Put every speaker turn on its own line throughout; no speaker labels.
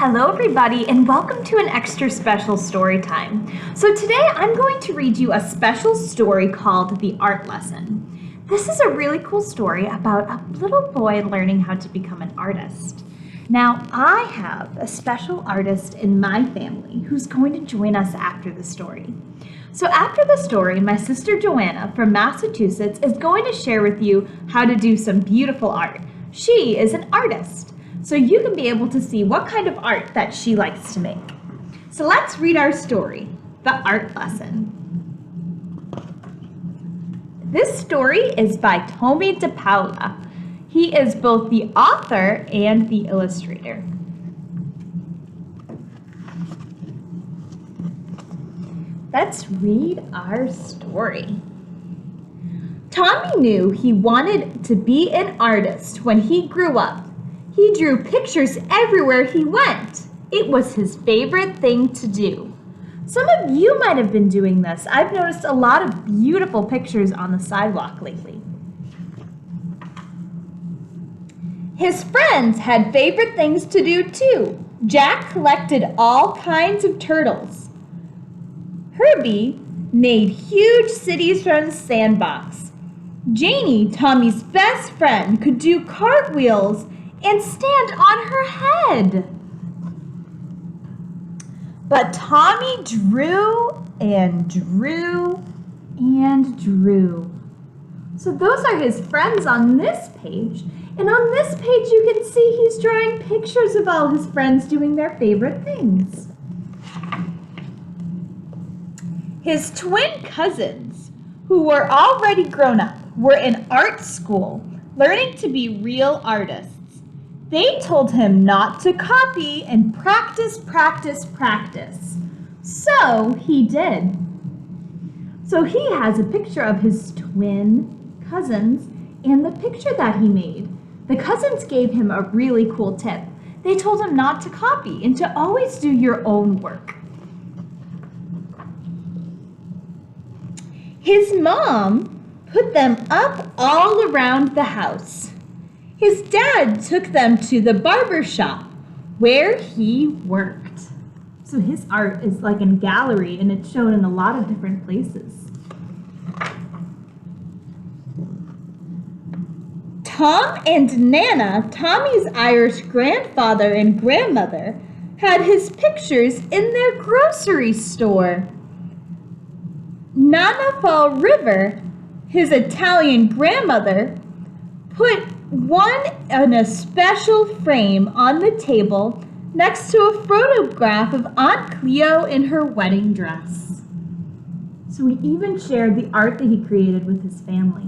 Hello everybody and welcome to an extra special story time. So today I'm going to read you a special story called The Art Lesson. This is a really cool story about a little boy learning how to become an artist. Now I have a special artist in my family who's going to join us after the story. So after the story, my sister Joanna from Massachusetts is going to share with you how to do some beautiful art. She is an artist, so you can be able to see what kind of art that she likes to make. So let's read our story, The Art Lesson. This story is by Tommy DePaula. He is both the author and the illustrator. Let's read our story. Tommy knew he wanted to be an artist when he grew up. He drew pictures everywhere he went. It was his favorite thing to do. Some of you might have been doing this. I've noticed a lot of beautiful pictures on the sidewalk lately. His friends had favorite things to do too. Jack collected all kinds of turtles. Herbie made huge cities from the sandbox. Janie, Tommy's best friend, could do cartwheels and stand on her head. But Tommy drew and drew and drew. So those are his friends on this page. And on this page you can see he's drawing pictures of all his friends doing their favorite things. His twin cousins, who were already grown up, were in art school, learning to be real artists. They told him not to copy and practice, practice, practice. So he did. So he has a picture of his twin cousins and the picture that he made. The cousins gave him a really cool tip. They told him not to copy and to always do your own work. His mom put them up all around the house. His dad took them to the barber shop where he worked. So his art is like in a gallery and it's shown in a lot of different places. Tom and Nana, Tommy's Irish grandfather and grandmother, had his pictures in their grocery store. Nana Fall River, his Italian grandmother, put one in a special frame on the table next to a photograph of Aunt Cleo in her wedding dress. So he even shared the art that he created with his family.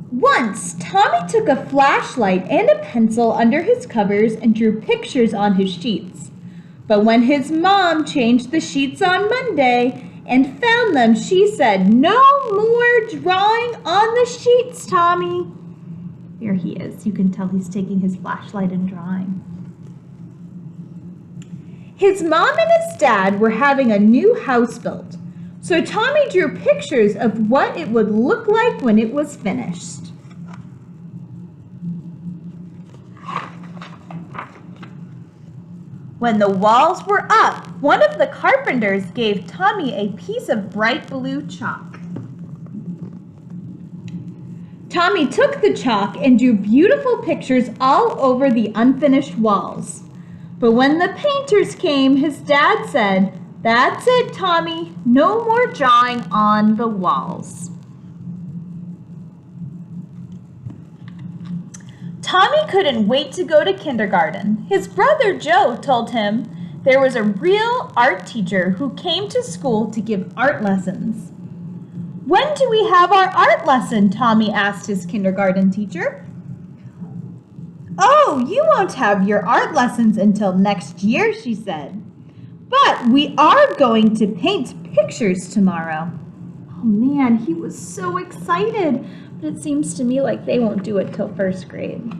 Once, Tommy took a flashlight and a pencil under his covers and drew pictures on his sheets. But when his mom changed the sheets on Monday and found them, she said, "No more drawing on the sheets, Tommy." Here he is. You can tell he's taking his flashlight and drawing. His mom and his dad were having a new house built, so Tommy drew pictures of what it would look like when it was finished. When the walls were up, one of the carpenters gave Tommy a piece of bright blue chalk. Tommy took the chalk and drew beautiful pictures all over the unfinished walls. But when the painters came, his dad said, "That's it, Tommy, no more drawing on the walls." Tommy couldn't wait to go to kindergarten. His brother Joe told him there was a real art teacher who came to school to give art lessons. "When do we have our art lesson?" Tommy asked his kindergarten teacher. "Oh, you won't have your art lessons until next year," she said. "But we are going to paint pictures tomorrow." Oh man, he was so excited. But it seems to me like they won't do it till first grade.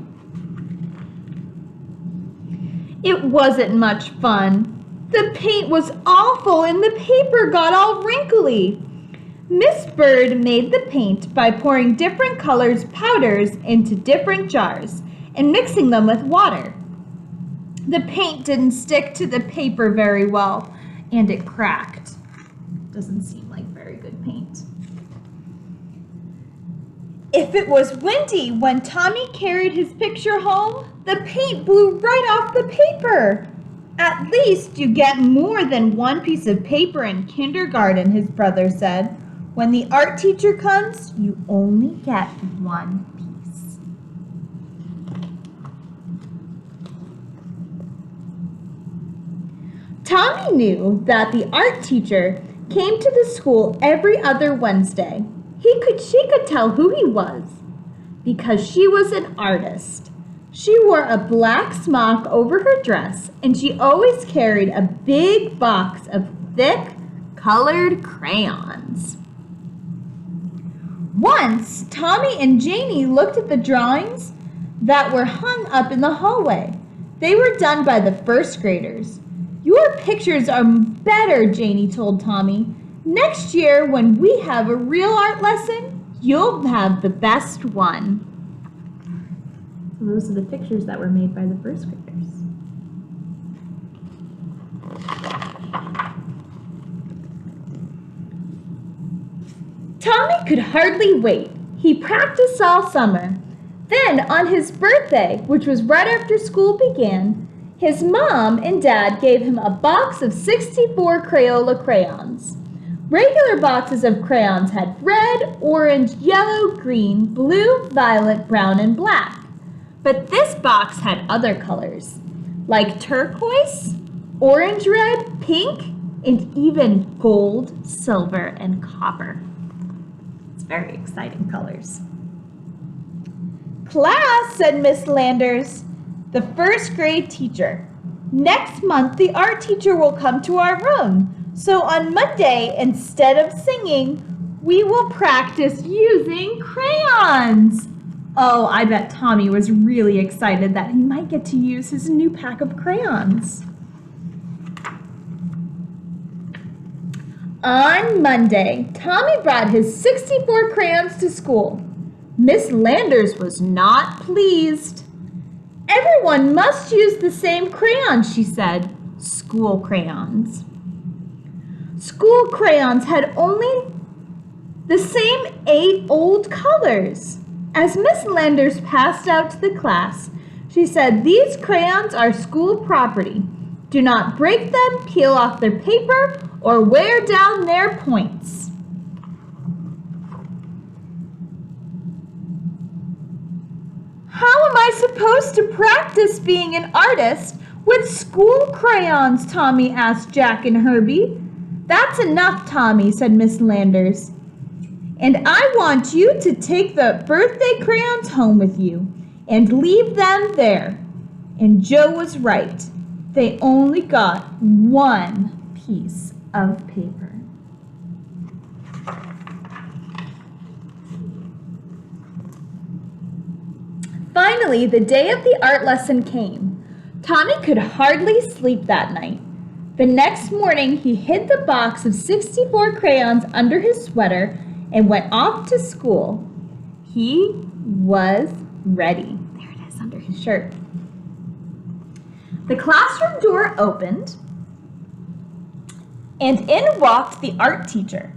It wasn't much fun. The paint was awful and the paper got all wrinkly. Miss Bird made the paint by pouring different colors powders into different jars and mixing them with water. The paint didn't stick to the paper very well, and it cracked. Doesn't seem like very good paint. If it was windy when Tommy carried his picture home, the paint blew right off the paper. At least you get more than one piece of paper in kindergarten, his brother said. When the art teacher comes, you only get one piece. Tommy knew that the art teacher came to the school every other Wednesday. She could tell who he was because she was an artist. She wore a black smock over her dress, and she always carried a big box of thick, colored crayons. Once, Tommy and Janie looked at the drawings that were hung up in the hallway. They were done by the first graders. Your pictures are better, Janie told Tommy. Next year, when we have a real art lesson, you'll have the best one. So those are the pictures that were made by the first graders. Tommy could hardly wait. He practiced all summer. Then, on his birthday, which was right after school began, his mom and dad gave him a box of 64 Crayola crayons. Regular boxes of crayons had red, orange, yellow, green, blue, violet, brown, and black. But this box had other colors, like turquoise, orange red, pink, and even gold, silver, and copper. It's very exciting colors. Class, said Miss Landers, the first grade teacher. Next month, the art teacher will come to our room. So on Monday, instead of singing, we will practice using crayons. Oh, I bet Tommy was really excited that he might get to use his new pack of crayons. On Monday, Tommy brought his 64 crayons to school. Miss Landers was not pleased. Everyone must use the same crayons, she said. School crayons. School crayons had only the same 8 old colors. As Miss Landers passed out to the class, she said, "These crayons are school property. Do not break them, peel off their paper, or wear down their points." How am I supposed to practice being an artist with school crayons? Tommy asked Jack and Herbie. That's enough, Tommy, said Miss Landers. And I want you to take the birthday crayons home with you and leave them there. And Joe was right. They only got one piece of paper. Finally, the day of the art lesson came. Tommy could hardly sleep that night. The next morning, he hid the box of 64 crayons under his sweater and went off to school. He was ready. There it is under his shirt. The classroom door opened, and in walked the art teacher.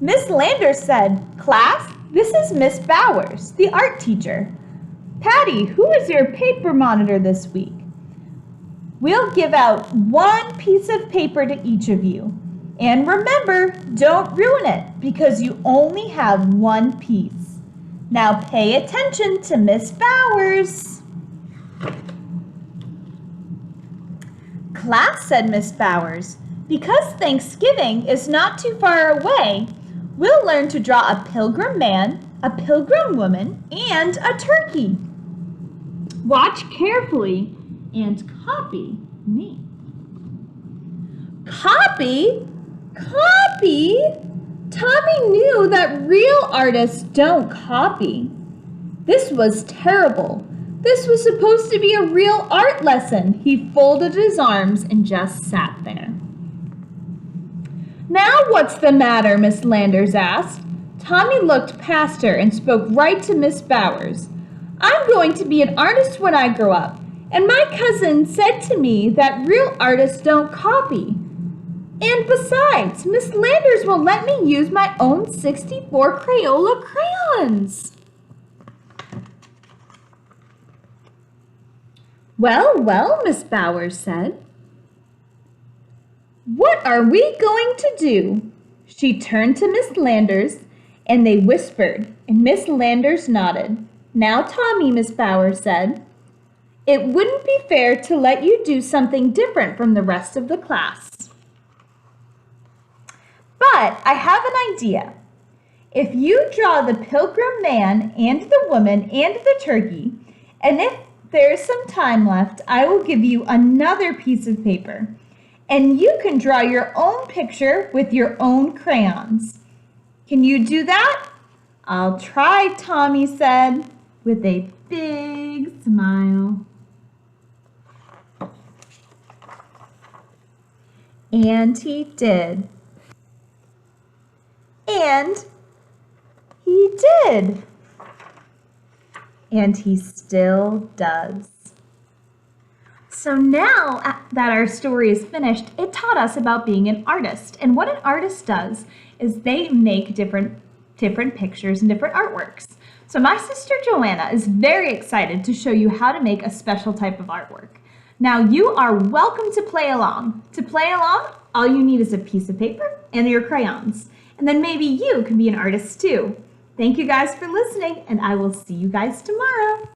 Miss Landers said, "Class, this is Miss Bowers, the art teacher. Patty, who is your paper monitor this week? We'll give out one piece of paper to each of you. And remember, don't ruin it because you only have one piece. Now pay attention to Miss Bowers." "Class," said Miss Bowers, "because Thanksgiving is not too far away, we'll learn to draw a pilgrim man, a pilgrim woman, and a turkey. Watch carefully and copy me." Copy? Copy? Tommy knew that real artists don't copy. This was terrible. This was supposed to be a real art lesson. He folded his arms and just sat there. "Now what's the matter?" Miss Landers asked. Tommy looked past her and spoke right to Miss Bowers. "I'm going to be an artist when I grow up, and my cousin said to me that real artists don't copy. And besides, Miss Landers will let me use my own 64 Crayola crayons." "Well, well," Miss Bowers said. "What are we going to do?" She turned to Miss Landers, and they whispered, and Miss Landers nodded. "Now, Tommy," Miss Bowers said, "it wouldn't be fair to let you do something different from the rest of the class. But I have an idea. If you draw the pilgrim man and the woman and the turkey, and if there's some time left, I will give you another piece of paper, and you can draw your own picture with your own crayons. Can you do that?" "I'll try," Tommy said, with a big smile. And he did. And he did. And he still does. So now that our story is finished, it taught us about being an artist. And what an artist does is they make different pictures and different artworks. So my sister Joanna is very excited to show you how to make a special type of artwork. Now you are welcome to play along. To play along, all you need is a piece of paper and your crayons. And then maybe you can be an artist too. Thank you guys for listening, and I will see you guys tomorrow.